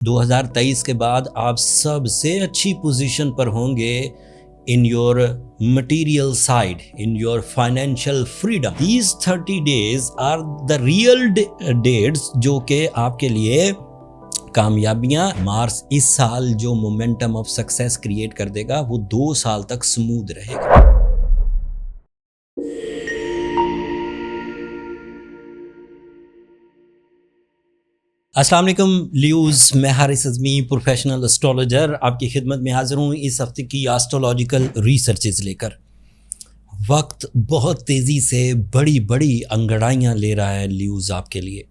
2023 کے بعد آپ سب سے اچھی پوزیشن پر ہوں گے in your material side, in your financial freedom. These 30 days are the real dates جو کہ آپ کے لیے کامیابیاں مارس اس سال جو مومنٹم آف سکسیس کریٹ کر دے گا وہ 2 سال تک سموتھ رہے گا. السلام علیکم لیوز، میں حارث اعظمی پروفیشنل اسٹرالوجر آپ کی خدمت میں حاضر ہوں اس ہفتے کی آسٹرولوجیکل ریسرچز لے کر. وقت بہت تیزی سے بڑی انگڑائیاں لے رہا ہے لیوز آپ کے لیے.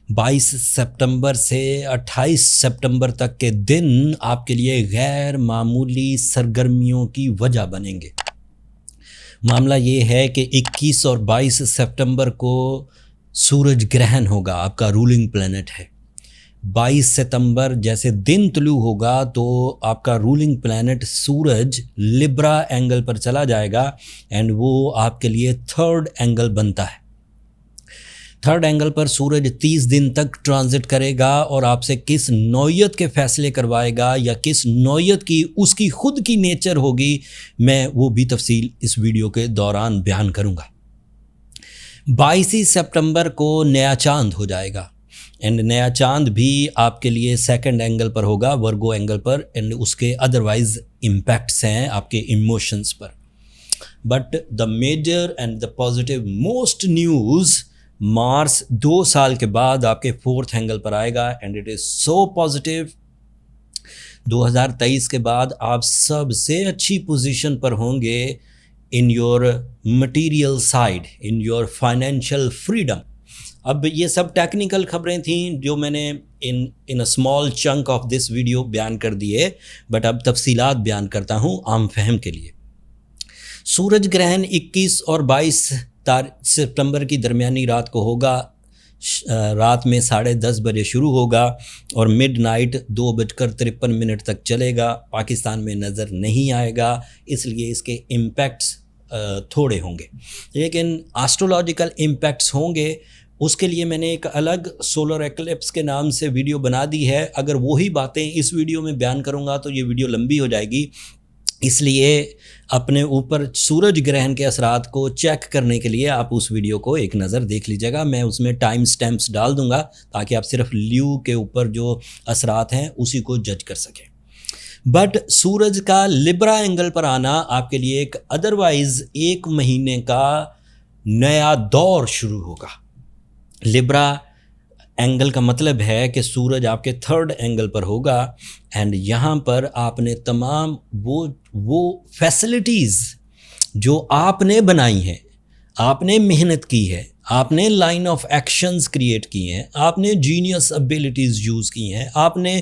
22 سپتمبر سے 28 سپتمبر تک کے دن آپ کے لیے غیر معمولی سرگرمیوں کی وجہ بنیں گے. معاملہ یہ ہے کہ 21 اور 22 سپتمبر کو سورج گرہن ہوگا، آپ کا رولنگ پلینٹ ہے. 22 ستمبر جیسے دن طلوع ہوگا تو آپ کا رولنگ پلینٹ سورج لبرا اینگل پر چلا جائے گا اینڈ وہ آپ کے لیے تھرڈ اینگل بنتا ہے. تھرڈ اینگل پر سورج 30 دن تک ٹرانزٹ کرے گا اور آپ سے کس نوعیت کے فیصلے کروائے گا یا کس نوعیت کی اس کی خود کی نیچر ہوگی، میں وہ بھی تفصیل اس ویڈیو کے دوران بیان کروں گا. 22 سپتمبر کو نیا چاند ہو جائے گا اینڈ نیا چاند بھی آپ کے لیے سیکنڈ اینگل پر ہوگا، ورگو اینگل پر، اینڈ اس کے ادروائز امپیکٹس ہیں آپ کے ایموشنز پر. But the major and the positive most news, Mars 2 سال کے بعد آپ کے فورتھ اینگل پر آئے گا and it is so positive. 2023 کے بعد آپ سب سے اچھی پوزیشن پر ہوں گے in your material side, in your financial freedom. اب یہ سب ٹیکنیکل خبریں تھیں جو میں نے in a small chunk of this video بیان کر دیے، بٹ اب تفصیلات بیان کرتا ہوں عام فہم کے لیے. سورج گرہن 21 اور 22 سپتمبر کی درمیانی رات کو ہوگا. رات میں 10:30 بجے شروع ہوگا اور مڈ نائٹ 2:53 تک چلے گا. پاکستان میں نظر نہیں آئے گا، اس لیے اس کے امپیکٹس تھوڑے ہوں گے، لیکن آسٹرولوجیکل امپیکٹس ہوں گے. اس کے لیے میں نے ایک الگ سولر ایکلپس کے نام سے ویڈیو بنا دی ہے. اگر وہی باتیں اس ویڈیو میں بیان کروں گا تو یہ ویڈیو لمبی ہو جائے گی، اس لیے اپنے اوپر سورج گرہن کے اثرات کو چیک کرنے کے لیے آپ اس ویڈیو کو ایک نظر دیکھ لیجیے گا. میں اس میں ٹائم سٹیمپس ڈال دوں گا تاکہ آپ صرف لیو کے اوپر جو اثرات ہیں اسی کو جج کر سکیں. بٹ سورج کا لبرا اینگل پر آنا آپ کے لیے ایک ادروائز 1 مہینے کا نیا دور شروع ہوگا. لبرا اینگل کا مطلب ہے کہ سورج آپ کے تھرڈ اینگل پر ہوگا اینڈ یہاں پر آپ نے تمام وہ فیسلٹیز جو آپ نے بنائی ہیں، آپ نے محنت کی ہے، آپ نے لائن آف ایکشنز کریٹ کی ہیں، آپ نے جینیس ابیلٹیز یوز کی ہیں، آپ نے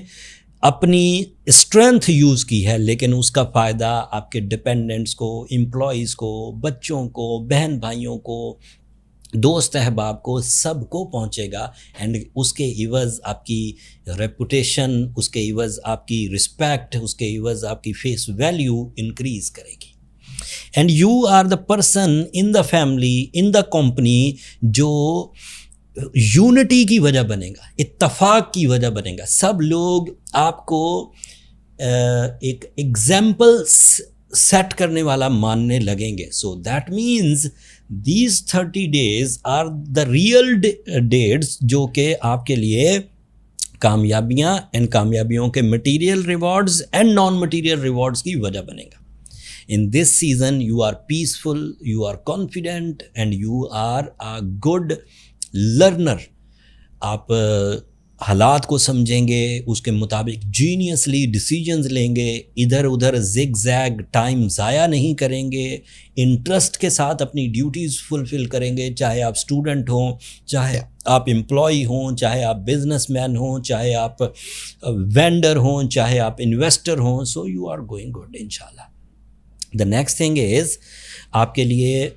اپنی اسٹرینتھ یوز کی ہے، لیکن اس کا فائدہ آپ کے ڈپینڈنٹس کو، امپلائیز کو، بچوں کو، بہن بھائیوں کو، دوست احباب کو، سب کو پہنچے گا اینڈ اس کے عوض آپ کی ریپوٹیشن، اس کے عوض آپ کی رسپیکٹ، اس کے عوض آپ کی فیس ویلیو انکریز کرے گی. And you are the person in the family, in the company جو یونٹی کی وجہ بنے گا، اتفاق کی وجہ بنے گا. سب لوگ آپ کو ایک ایگزامپل سیٹ کرنے والا ماننے لگیں گے. So that means these 30 days are the real dates جو کہ آپ کے لیے کامیابیاں اینڈ کامیابیوں کے material rewards and non material rewards کی وجہ بنے گا. In this season you are peaceful, you are confident and you are a good learner. آپ حالات کو سمجھیں گے، اس کے مطابق جینیسلی ڈیسیجنز لیں گے، ادھر ادھر زگ زیگ ٹائم ضائع نہیں کریں گے، انٹرسٹ کے ساتھ اپنی ڈیوٹیز فلفل کریں گے، چاہے آپ اسٹوڈنٹ ہوں، چاہے آپ امپلائی ہوں، چاہے آپ بزنس مین ہوں، چاہے آپ وینڈر ہوں، چاہے آپ انویسٹر ہوں. So you are going good انشاءاللہ. دا نیکسٹ تھنگ از آپ کے لیے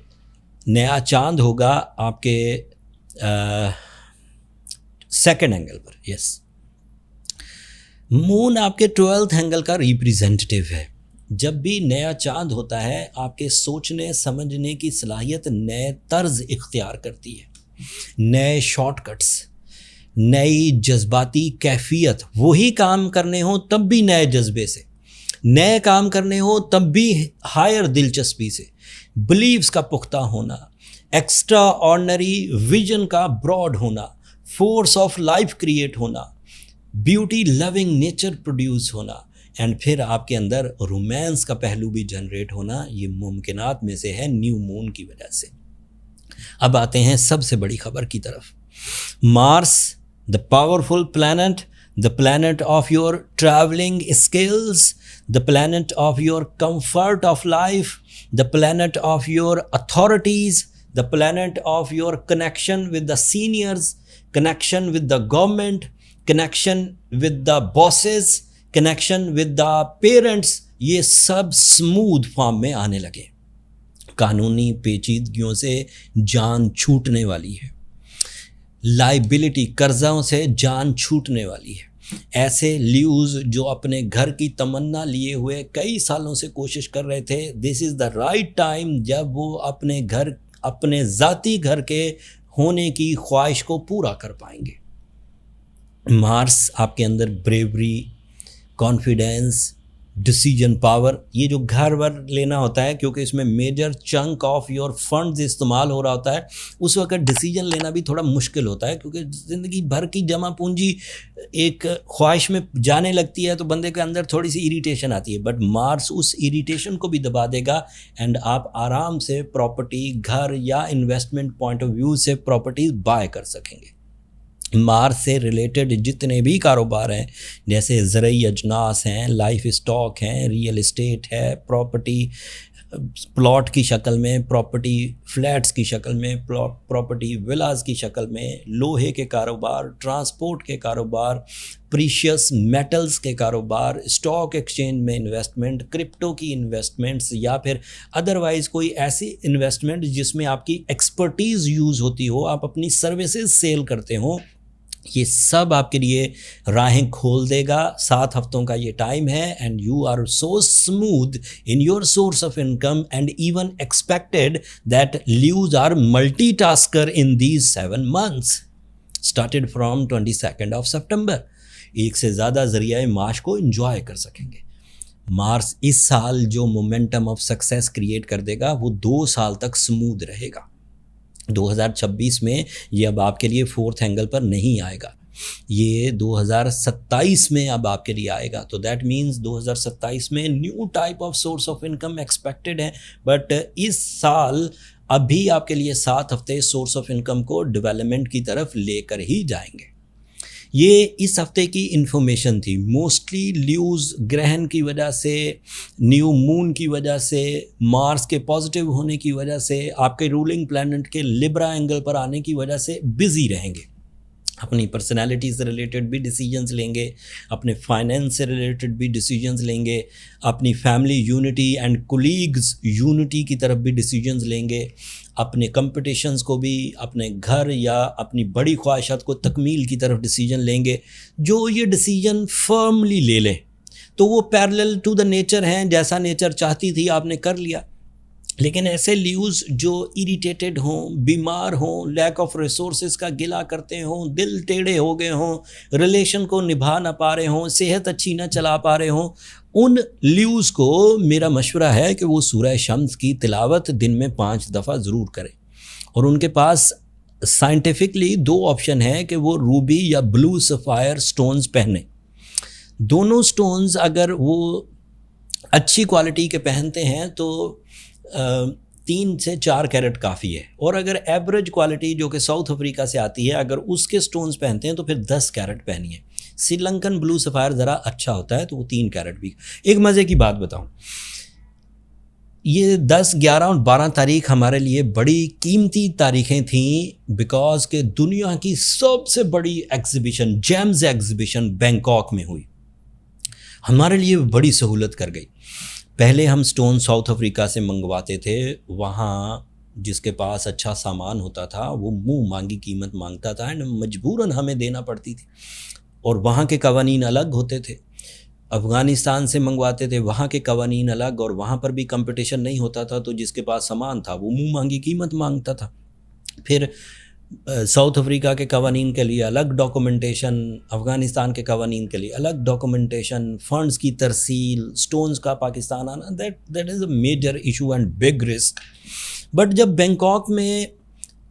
نیا چاند ہوگا آپ کے سیکنڈ اینگل پر. یس، مون آپ کے 12th اینگل کا ریپریزنٹیو ہے. جب بھی نیا چاند ہوتا ہے آپ کے سوچنے سمجھنے کی صلاحیت نئے طرز اختیار کرتی ہے، نئے شارٹ کٹس، نئی جذباتی کیفیت، وہی کام کرنے ہوں تب بھی نئے جذبے سے، نئے کام کرنے ہوں تب بھی ہائر دلچسپی سے، بلیفز کا پختہ ہونا، ایکسٹرا آرڈنری ویژن کا براڈ ہونا، فورس آف لائف کریٹ ہونا، بیوٹی لونگ نیچر پروڈیوس ہونا، اینڈ پھر آپ کے اندر رومانس کا پہلو بھی جنریٹ ہونا، یہ ممکنات میں سے ہے نیو مون کی وجہ سے۔ اب آتے ہیں سب سے بڑی خبر کی طرف۔ Mars, the powerful plant, the planet of your traveling skills, the planet of your comfort of life, the planet of your authorities, the planet of your connection with the seniors, connection with the government, connection with the bosses, connection with the parents، یہ سب smooth form میں آنے لگے۔ قانونی پیچیدگیوں سے جان چھوٹنے والی ہے، liability قرضوں سے جان چھوٹنے والی ہے۔ ایسے لیوز جو اپنے گھر کی تمنا لیے ہوئے کئی سالوں سے کوشش کر رہے تھے، دس از دا رائٹ ٹائم جب وہ اپنے ذاتی گھر کے ہونے کی خواہش کو پورا کر پائیں گے۔ مارس آپ کے اندر بریوری، کانفیڈینس، ڈیسیجن پاور، یہ جو گھر ور لینا ہوتا ہے کیونکہ اس میں major chunk of your funds استعمال ہو رہا ہوتا ہے، اس وقت ڈیسیجن لینا بھی تھوڑا مشکل ہوتا ہے کیونکہ زندگی بھر کی جمع پونجی ایک خواہش میں جانے لگتی ہے تو بندے کے اندر تھوڑی سی اریٹیشن آتی ہے، بٹ مارس اس اریٹیشن کو بھی دبا دے گا اینڈ آپ آرام سے پراپرٹی، گھر یا انویسٹمنٹ پوائنٹ آف ویو سے پراپرٹیز بائی کر سکیں گے۔ مارس سے ریلیٹڈ جتنے بھی کاروبار ہیں جیسے زرعی اجناس ہیں، لائف اسٹاک ہیں، ریئل اسٹیٹ ہے، پراپرٹی پلاٹ کی شکل میں، پراپرٹی فلیٹس کی شکل میں، پراپرٹی ولاز کی شکل میں، لوہے کے کاروبار، ٹرانسپورٹ کے کاروبار، پریشیس میٹلز کے کاروبار، اسٹاک ایکسچینج میں انویسٹمنٹ، کرپٹو کی انویسٹمنٹس، یا پھر ادروائز کوئی ایسی انویسٹمنٹ جس میں آپ کی ایکسپرٹیز یوز ہوتی ہو، آپ اپنی سروسز سیل کرتے ہوں، یہ سب آپ کے لیے راہیں کھول دے گا۔ 7 ہفتوں کا یہ ٹائم ہے and you are so smooth in your source of income and even expected that leaves are multitasker in these 7 months started from 22 September. ایک سے زیادہ ذریعہ معاش کو انجوائے کر سکیں گے۔ مارس اس سال جو مومنٹم آف سکسیس کریٹ کر دے گا وہ 2 سال تک اسموتھ رہے گا۔ 2026 میں یہ اب آپ کے لیے 4تھ اینگل پر نہیں آئے گا، یہ 2027 میں اب آپ کے لیے آئے گا۔ تو دیٹ مینز 2027 میں new type of source of income expected ہے، بٹ اس سال ابھی آپ کے لیے 7 ہفتے سورس آف انکم کو ڈیولپمنٹ کی طرف لے کر ہی جائیں گے۔ یہ اس ہفتے کی انفارمیشن تھی۔ موسٹلی لیوز گرہن کی وجہ سے، نیو مون کی وجہ سے، مارس کے پازیٹیو ہونے کی وجہ سے، آپ کے رولنگ پلانٹ کے لبرا اینگل پر آنے کی وجہ سے بزی رہیں گے، اپنی پرسنالٹی سے ریلیٹڈ بھی ڈیسیجنز لیں گے، اپنے فائنینس سے ریلیٹڈ بھی ڈیسیجنز لیں گے، اپنی family unity and colleagues unity کی طرف بھی ڈیسیجنز لیں گے، اپنے کمپٹیشنز کو بھی، اپنے گھر یا اپنی بڑی خواہشات کو تکمیل کی طرف ڈیسیجن لیں گے۔ جو یہ ڈیسیجن فرملی لے لیں تو وہ پیرلل ٹو دا نیچر ہیں، جیسا نیچر چاہتی تھی آپ نے کر لیا۔ لیکن ایسے لیوز جو اریٹیٹڈ ہوں، بیمار ہوں، لیک آف ریسورسز کا گلا کرتے ہوں، دل ٹیڑھے ہو گئے ہوں، ریلیشن کو نبھا نہ پا رہے ہوں، صحت اچھی نہ چلا پا رہے ہوں، ان لیوز کو میرا مشورہ ہے کہ وہ سورہ شمس کی تلاوت دن میں 5 دفعہ ضرور کریں، اور ان کے پاس سائنٹیفکلی 2 آپشن ہیں کہ وہ روبی یا بلو سفائر سٹونز پہنیں۔ دونوں سٹونز اگر وہ اچھی کوالٹی کے پہنتے ہیں تو 3 سے 4 کیرٹ کافی ہے، اور اگر ایوریج کوالٹی جو کہ ساؤتھ افریقہ سے آتی ہے اگر اس کے سٹونز پہنتے ہیں تو پھر 10 کیرٹ پہنیے۔ سری لنکن بلو سفائر ذرا اچھا ہوتا ہے تو وہ 3 کیرٹ بھی۔ ایک مزے کی بات بتاؤں، یہ 10، 11 اور 12 تاریخ ہمارے لیے بڑی قیمتی تاریخیں تھیں، بیکاز کہ دنیا کی سب سے بڑی ایگزیبیشن، جیمز ایگزیبیشن بینکاک میں ہوئی، ہمارے لیے بڑی سہولت کر گئی۔ پہلے ہم سٹون ساؤتھ افریقہ سے منگواتے تھے، وہاں جس کے پاس اچھا سامان ہوتا تھا وہ منہ مانگی قیمت مانگتا تھا اینڈ مجبوراً ہمیں دینا پڑتی تھی، اور وہاں کے قوانین الگ ہوتے تھے۔ افغانستان سے منگواتے تھے، وہاں کے قوانین الگ، اور وہاں پر بھی کمپٹیشن نہیں ہوتا تھا، تو جس کے پاس سامان تھا وہ منہ مانگی قیمت مانگتا تھا۔ پھر ساؤتھ افریقہ کے قوانین کے لیے الگ ڈاکومنٹیشن، افغانستان کے قوانین کے لیے الگ ڈاکومنٹیشن، فنڈز کی ترسیل، سٹونز کا پاکستان آنا، that is a major issue and big risk. But جب بینکاک میں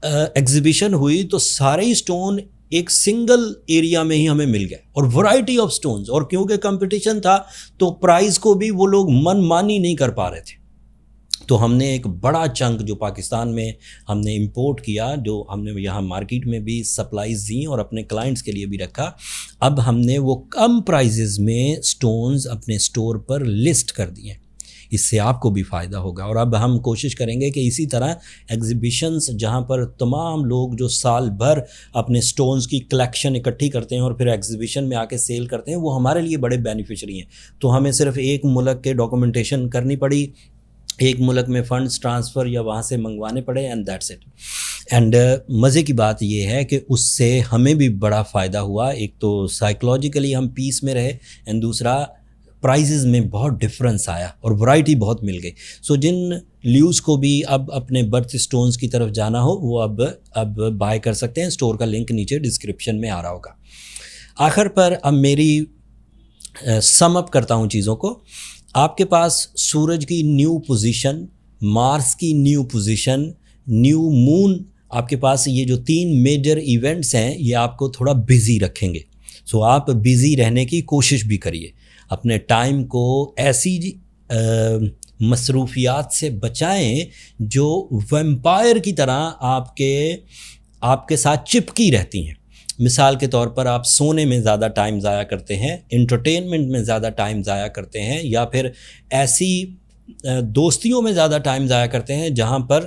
ایگزیبیشن ہوئی تو سارے ہی اسٹون ایک سنگل ایریا میں ہی ہمیں مل گئے، اور ورائٹی آف سٹونز، اور کیونکہ کمپٹیشن تھا تو پرائز کو بھی وہ لوگ من مانی نہیں کر پا رہے تھے. تو ہم نے ایک بڑا چنک جو پاکستان میں ہم نے امپورٹ کیا، جو ہم نے یہاں مارکیٹ میں بھی سپلائیز دیں اور اپنے کلائنٹس کے لیے بھی رکھا، اب ہم نے وہ کم پرائزز میں سٹونز اپنے سٹور پر لسٹ کر دیے. اس سے آپ کو بھی فائدہ ہوگا. اور اب ہم کوشش کریں گے کہ اسی طرح ایگزیبیشنز جہاں پر تمام لوگ جو سال بھر اپنے سٹونز کی کلیکشن اکٹھی کرتے ہیں اور پھر ایگزیبیشن میں آ کے سیل کرتے ہیں، وہ ہمارے لیے بڑے بینیفیشری ہیں. تو ہمیں صرف ایک ملک کے ڈاکومنٹیشن کرنی پڑی، ایک ملک میں فنڈز ٹرانسفر یا وہاں سے منگوانے پڑے، اینڈ دیٹس اٹ. اینڈ مزے کی بات یہ ہے کہ اس سے ہمیں بھی بڑا فائدہ ہوا. ایک تو سائیکلوجیکلی ہم پیس میں رہے، اینڈ دوسرا پرائزز میں بہت ڈفرینس آیا اور ورائٹی بہت مل گئی. سو جن لیوز کو بھی اب اپنے برتھ سٹونز کی طرف جانا ہو وہ اب بائی کر سکتے ہیں. اسٹور کا لنک نیچے ڈسکرپشن میں آ رہا ہوگا. آخر پر اب میری سم اپ کرتا ہوں چیزوں کو. آپ کے پاس سورج کی نیو پوزیشن، مارس کی نیو پوزیشن، نیو مون، آپ کے پاس یہ جو 3 میجر ایونٹس ہیں یہ آپ کو تھوڑا بزی رکھیں گے. سو آپ بزی رہنے کی کوشش بھی کریے. اپنے ٹائم کو ایسی مصروفیات سے بچائیں جو ویمپائر کی طرح آپ کے ساتھ چپکی رہتی ہیں. مثال کے طور پر آپ سونے میں زیادہ ٹائم ضائع کرتے ہیں، انٹرٹینمنٹ میں زیادہ ٹائم ضائع کرتے ہیں، یا پھر ایسی دوستیوں میں زیادہ ٹائم ضائع کرتے ہیں جہاں پر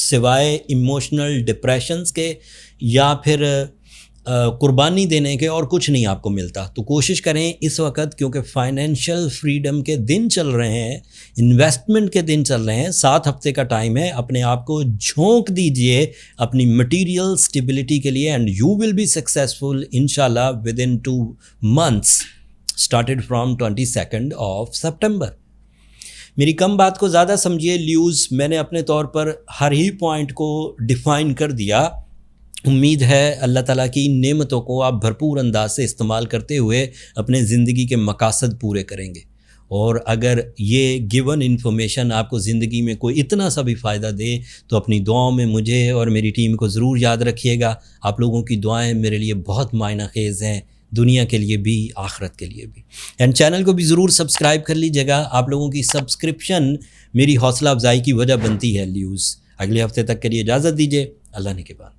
سوائے ایموشنل ڈپریشنز کے یا پھر قربانی دینے کے اور کچھ نہیں آپ کو ملتا. تو کوشش کریں اس وقت، کیونکہ فائنینشیل فریڈم کے دن چل رہے ہیں، انویسٹمنٹ کے دن چل رہے ہیں، 7 ہفتے کا ٹائم ہے، اپنے آپ کو جھونک دیجئے اپنی مٹیریل سٹیبلٹی کے لیے، and you will be successful انشاءاللہ within 2 months started from 22 September. میری کم بات کو زیادہ سمجھیے. لیوز میں نے اپنے طور پر ہر ہی پوائنٹ کو ڈیفائن کر دیا. امید ہے اللہ تعالیٰ کی نعمتوں کو آپ بھرپور انداز سے استعمال کرتے ہوئے اپنے زندگی کے مقاصد پورے کریں گے. اور اگر یہ گیون انفارمیشن آپ کو زندگی میں کوئی اتنا سا بھی فائدہ دے تو اپنی دعاؤں میں مجھے اور میری ٹیم کو ضرور یاد رکھیے گا. آپ لوگوں کی دعائیں میرے لیے بہت معنی خیز ہیں، دنیا کے لیے بھی، آخرت کے لیے بھی. اینڈ چینل کو بھی ضرور سبسکرائب کر لیجیے گا. آپ لوگوں کی سبسکرپشن میری حوصلہ افزائی کی وجہ بنتی ہے. لیوز اگلے ہفتے تک کے لیے اجازت دیجیے. اللہ نے کے بعد.